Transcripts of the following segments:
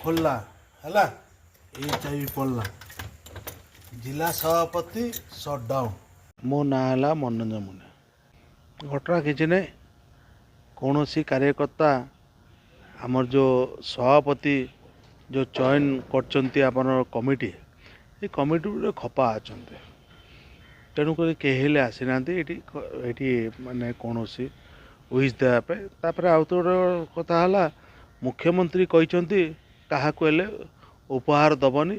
खोलला है एच पड़ला जिला सभापति सटडाउन। मो ना है मनोरंजन मुंडा। घटना किसी नहीं कौन सी कार्यकर्ता आमर जो सभापति जो चयन कर कमिटी ये कमिटी खपा अच्छा तेणुक कहीं आसी ना माने कौन सी विश देवापर आउ तो कथा है मुख्यमंत्री कहते क्या उपहार दबनी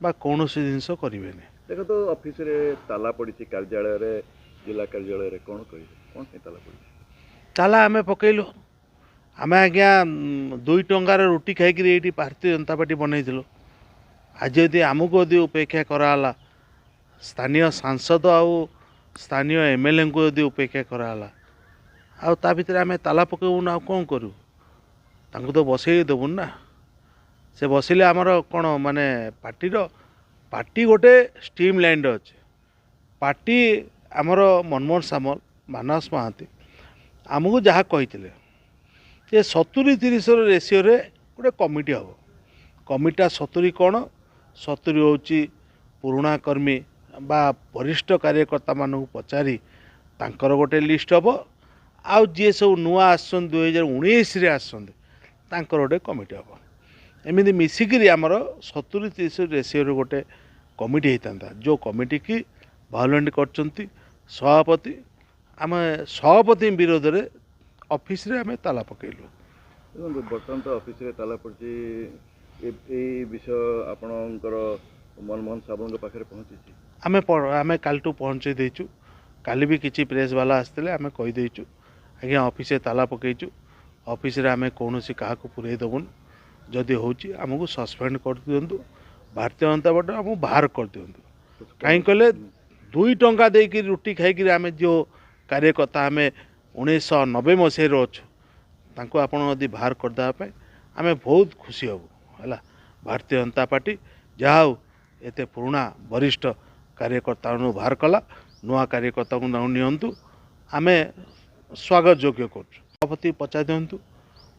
बा कौन सी जिनस करें। देख तो ऑफिस रे ताला पड़ी कार्यालय रे जिला कार्यालय रे कौन कह कौन ताला पड़ी ताला आम पकईलु आम आज्ञा 2 टंकार रुटी खाइक भारतीय जनता पार्टी बनईलु। आज यदि आमको यदि उपेक्षा कराला स्थानीय सांसद आउ स्थानीय एमएलए को यदि उपेक्षा कराला आ ता भितर आम ताला पकेबुन आ कौन करूँ तो बसई देबुन ना से बसिले आमर कौन माने पार्टी गोटे स्ट्रीम लाइन अच्छे पार्टी आमर मनमोहन सामल मानस महांती आमको जहाँ कही ये 70-30 रेसीओ रे गोटे कमिटी हम कमिटा 70 कौन 70 हूँ पुराणा कर्मी बा वरिष्ठ कार्यकर्ता मानक पचारि तांकर गोटे लिस्ट हम आउ जी सब नुआ आसन 2019 आसर गोटे कमिटी हम एमती मिसिकी आमर 70-30 रेसीओ गोटे कमिटी होता जो कमिटी की भलंट कर सभापति आम सभापति विरोध में ऑफिस रे आम ताला पकईलु। बर्तमान तो ऑफिस रे ताला पड़ी विषय आपणकर मनमोहन साबुन पाखे पहुँची आम कालटू पहुँचे देचु काली भी किसी प्रेस वाला आसते आम कहीदेचु आज्ञा ऑफिस ताला पकईचु ऑफिस रे आम कौन सी क्या पूरे देबुन जदि होची आमको सस्पेंड कर दिंतु भारतीय जनता पार्टी आमको बाहर कर दिंतु कहीं कहले 2 टंका देकी रुटी खाइक आम जो कार्यकर्ता आम 1990 मसीह अच्छु तांको आपण यदि बाहर करदेवाई आम बहुत खुशी हबू है भारतीय जनता पार्टी जहा एते पुराणा वरिष्ठ कार्यकर्ता बाहर कला नुआ कार्यकर्ता को नियंतु आम स्वागत योग्य करपति पचा दिंतु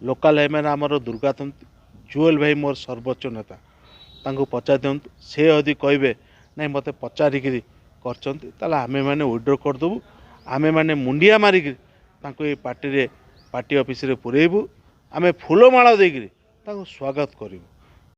लोकाल एम आमर दुर्गातंती जुएल भाई मोर सर्वोच्च नेता तांको पचा दिंतु से यदि कहे नहीं मत पचारिक आमे मैंने विड्रो करदेबू आमे मैंने मुंडिया मारिक पार्टी ऑफिस रे पुरेबू आमे फूलमाला देकर स्वागत करूँ।